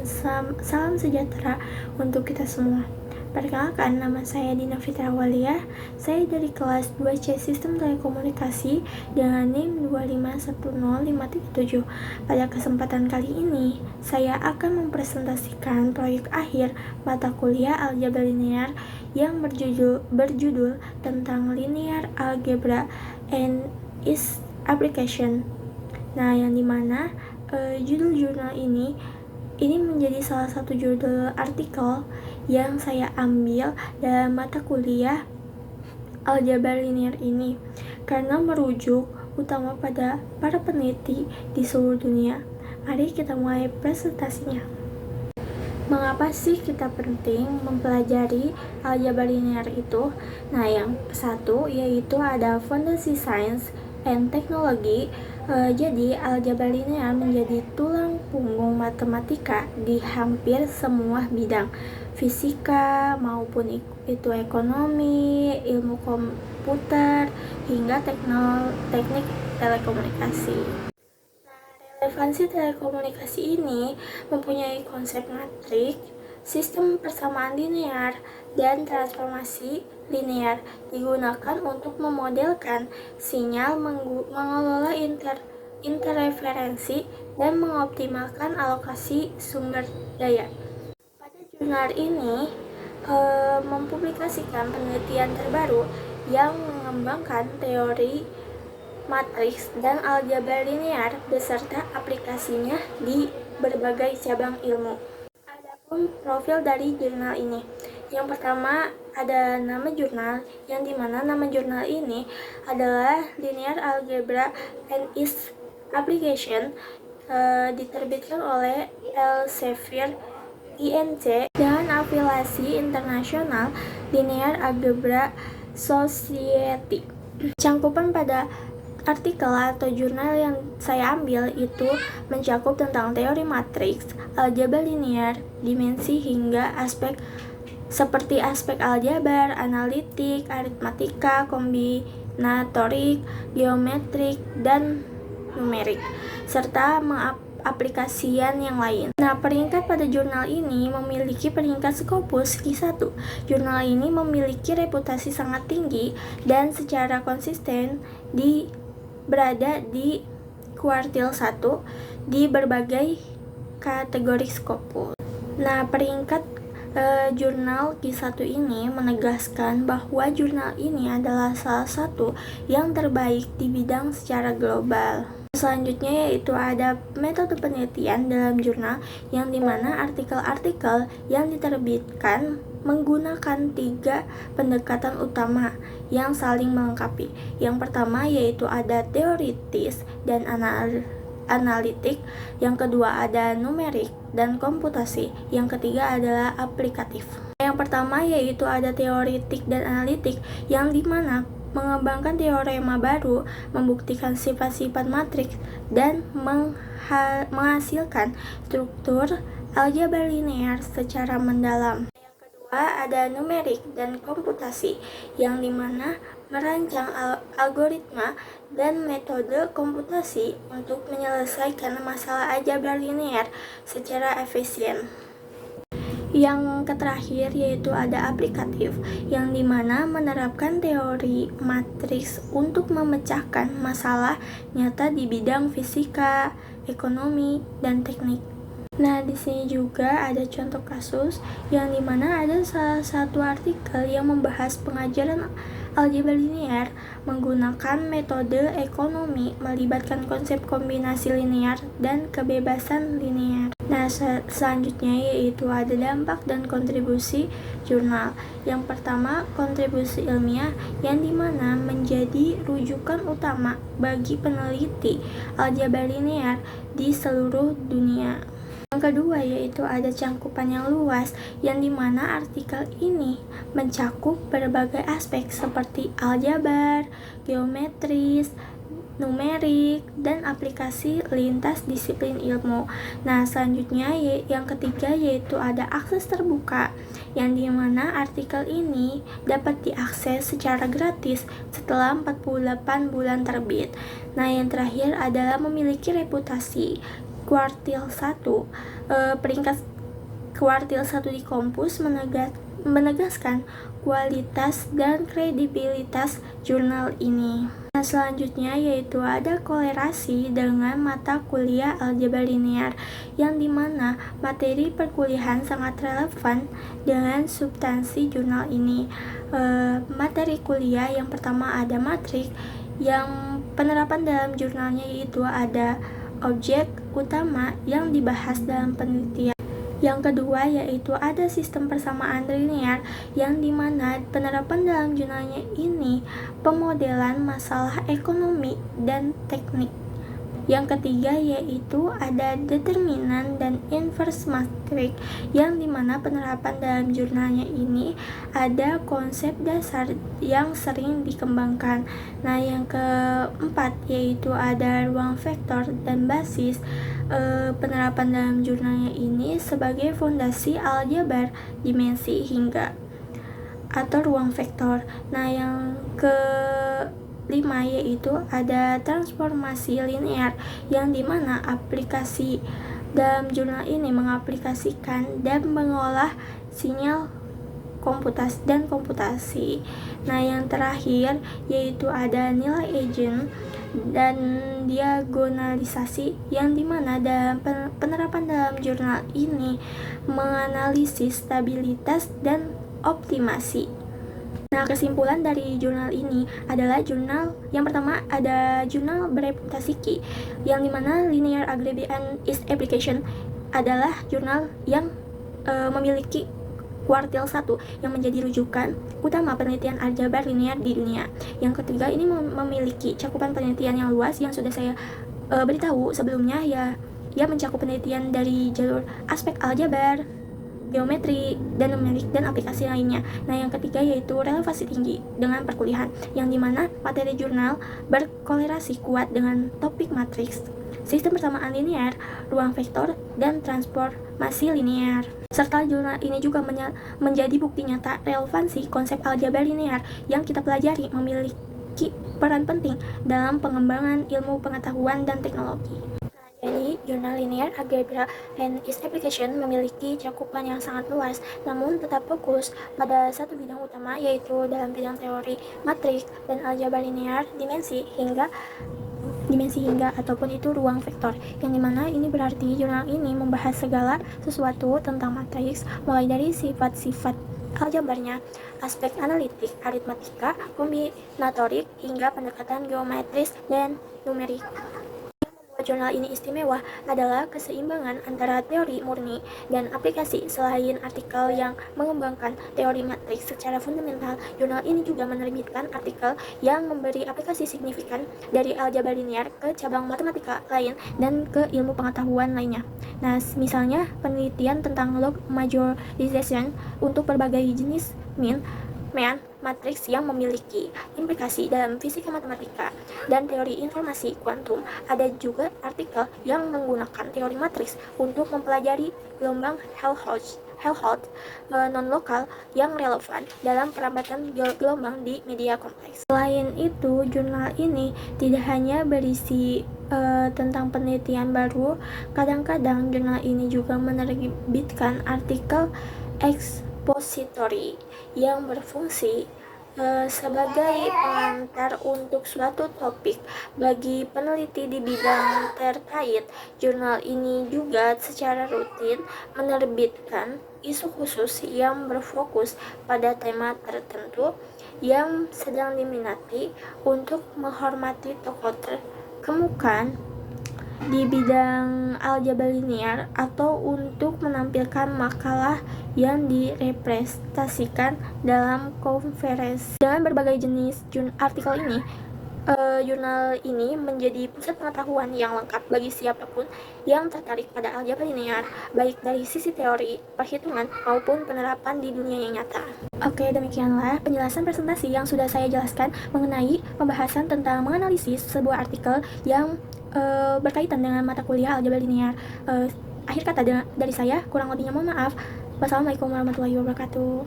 salam sejahtera untuk kita semua. Perkenalkan, nama saya Dina Fitra Walia. Saya dari kelas 2C Sistem Telekomunikasi dengan NIM 2510537. Pada kesempatan kali ini, saya akan mempresentasikan proyek akhir mata kuliah aljabar linear yang berjudul tentang linear algebra and its application. Nah, yang dimana judul jurnal ini menjadi salah satu judul artikel yang saya ambil dalam mata kuliah aljabar linear ini karena merujuk utama pada para peneliti di seluruh dunia. Mari kita mulai presentasinya. Mengapa sih kita penting mempelajari aljabar linear itu? Nah, yang satu yaitu ada fondasi sains and teknologi. Jadi aljabar linear menjadi tulang punggung matematika di hampir semua bidang, fisika maupun itu ekonomi, ilmu komputer, hingga teknik telekomunikasi. Relevansi telekomunikasi ini mempunyai konsep matrik, sistem persamaan linear, dan transformasi linear digunakan untuk memodelkan sinyal, mengelola interferensi, dan mengoptimalkan alokasi sumber daya. Pada jurnal ini mempublikasikan penelitian terbaru yang mengembangkan teori matriks dan aljabar linear beserta aplikasinya di berbagai cabang ilmu. Adapun profil dari jurnal ini, yang pertama ada nama jurnal, yang dimana nama jurnal ini adalah Linear Algebra and its Application, diterbitkan oleh Elsevier INC dengan afiliasi internasional Linear Algebra Society. Cangkupan pada artikel atau jurnal yang saya ambil itu mencakup tentang teori matriks, aljabar linear, dimensi hingga aspek seperti aspek aljabar, analitik, aritmatika, kombinatorik, geometrik, dan numerik, serta aplikasian yang lain. Nah, peringkat pada jurnal ini memiliki peringkat Scopus Q1. Jurnal ini memiliki reputasi sangat tinggi dan secara konsisten berada di kuartil 1 di berbagai kategori Scopus. Nah, peringkat jurnal Q1 ini menegaskan bahwa jurnal ini adalah salah satu yang terbaik di bidang secara global. Selanjutnya yaitu ada metode penelitian dalam jurnal, yang dimana artikel-artikel yang diterbitkan menggunakan 3 pendekatan utama yang saling melengkapi. Yang pertama yaitu ada teoritis dan analitik, yang kedua ada numerik dan komputasi, yang ketiga adalah aplikatif. Yang pertama yaitu ada teoritik dan analitik, yang dimana mengembangkan teorema baru, membuktikan sifat-sifat matriks, dan menghasilkan struktur aljabar linear secara mendalam. Yang kedua ada numerik dan komputasi, yang dimana merancang algoritma dan metode komputasi untuk menyelesaikan masalah aljabar linear secara efisien. Yang terakhir yaitu ada aplikatif, yang dimana menerapkan teori matriks untuk memecahkan masalah nyata di bidang fisika, ekonomi, dan teknik. Nah, di sini juga ada contoh kasus, yang dimana ada salah satu artikel yang membahas pengajaran aljabar linear menggunakan metode ekonomi, melibatkan konsep kombinasi linear dan kebebasan linear. Nah, selanjutnya yaitu ada dampak dan kontribusi jurnal. Yang pertama, kontribusi ilmiah, yang dimana menjadi rujukan utama bagi peneliti aljabar linear di seluruh dunia. Yang kedua yaitu ada cangkupan yang luas, yang dimana artikel ini mencakup berbagai aspek seperti aljabar, geometris, numerik, dan aplikasi lintas disiplin ilmu. Nah, selanjutnya yang ketiga yaitu ada akses terbuka, yang dimana artikel ini dapat diakses secara gratis setelah 48 bulan terbit. Nah, yang terakhir adalah memiliki reputasi kuartil 1, peringkat Kuartil 1 di Kompus menegaskan kualitas dan kredibilitas jurnal ini. Nah, selanjutnya yaitu ada kolerasi dengan mata kuliah aljabar linear, yang dimana materi perkuliahan sangat relevan dengan substansi jurnal ini. Materi kuliah yang pertama ada matrik, yang penerapan dalam jurnalnya yaitu ada objek utama yang dibahas dalam penelitian. Yang kedua yaitu ada sistem persamaan linear, yang dimana penerapan dalam jurnalnya ini pemodelan masalah ekonomi dan teknik. Yang ketiga yaitu ada determinan dan inverse matrik, yang dimana penerapan dalam jurnalnya ini ada konsep dasar yang sering dikembangkan. Nah, yang keempat yaitu ada ruang vektor dan basis. Penerapan dalam jurnalnya ini sebagai fondasi aljabar dimensi hingga atau ruang vektor. Nah, yang kelima yaitu ada transformasi linear, yang dimana aplikasi dalam jurnal ini mengaplikasikan dan mengolah sinyal komputasi. Nah, yang terakhir yaitu ada nilai agent dan diagonalisasi, yang dimana dalam penerapan dalam jurnal ini menganalisis stabilitas dan optimasi. Nah, kesimpulan dari jurnal ini adalah jurnal yang pertama ada jurnal bereputasi Q, yang dimana linear algebra and its application adalah jurnal yang memiliki kuartil 1 yang menjadi rujukan utama penelitian aljabar linear di dunia. Yang ketiga ini memiliki cakupan penelitian yang luas, yang sudah saya beritahu sebelumnya ya mencakup penelitian dari jalur aspek aljabar, geometri, dan numerik, dan aplikasi lainnya. Nah, yang ketiga yaitu relevansi tinggi dengan perkuliahan, yang dimana materi jurnal berkolerasi kuat dengan topik matriks, sistem persamaan linear, ruang vektor, dan transformasi linear. Serta jurnal ini juga menjadi bukti nyata relevansi konsep aljabar linear yang kita pelajari memiliki peran penting dalam pengembangan ilmu pengetahuan dan teknologi. Jadi, jurnal linear algebra and its application memiliki cakupan yang sangat luas, namun tetap fokus pada satu bidang utama, yaitu dalam bidang teori matrik dan aljabar linear dimensi hingga ataupun itu ruang vektor, yang dimana ini berarti jurnal ini membahas segala sesuatu tentang matriks, mulai dari sifat-sifat aljabarnya, aspek analitik, aritmatika, kombinatorik, hingga pendekatan geometris dan numerik. Jurnal ini istimewa adalah keseimbangan antara teori murni dan aplikasi. Selain artikel yang mengembangkan teori matriks secara fundamental, jurnal ini juga menerbitkan artikel yang memberi aplikasi signifikan dari aljabar linear ke cabang matematika lain dan ke ilmu pengetahuan lainnya. Nah, misalnya penelitian tentang log majorization untuk berbagai jenis mean matriks yang memiliki implikasi dalam fisika matematika dan teori informasi kuantum. Ada juga artikel yang menggunakan teori matriks untuk mempelajari gelombang Helmholtz non-lokal yang relevan dalam perambatan gelombang di media kompleks. Selain itu, jurnal ini tidak hanya berisi tentang penelitian baru. Kadang-kadang jurnal ini juga menerbitkan artikel expository yang berfungsi sebagai pengantar untuk suatu topik bagi peneliti di bidang terkait. Jurnal ini juga secara rutin menerbitkan isu khusus yang berfokus pada tema tertentu yang sedang diminati, untuk menghormati tokoh terkemuka di bidang aljabar linear, atau untuk menampilkan makalah yang direpresentasikan dalam konferensi. Dengan berbagai jenis artikel ini, jurnal ini menjadi pusat pengetahuan yang lengkap bagi siapapun yang tertarik pada aljabar linear, baik dari sisi teori, perhitungan, maupun penerapan di dunia yang nyata. Oke, demikianlah penjelasan presentasi yang sudah saya jelaskan mengenai pembahasan tentang menganalisis sebuah artikel yang berkaitan dengan mata kuliah aljabar linear. Akhir kata dari saya, kurang lebihnya mohon maaf. Wassalamualaikum warahmatullahi wabarakatuh.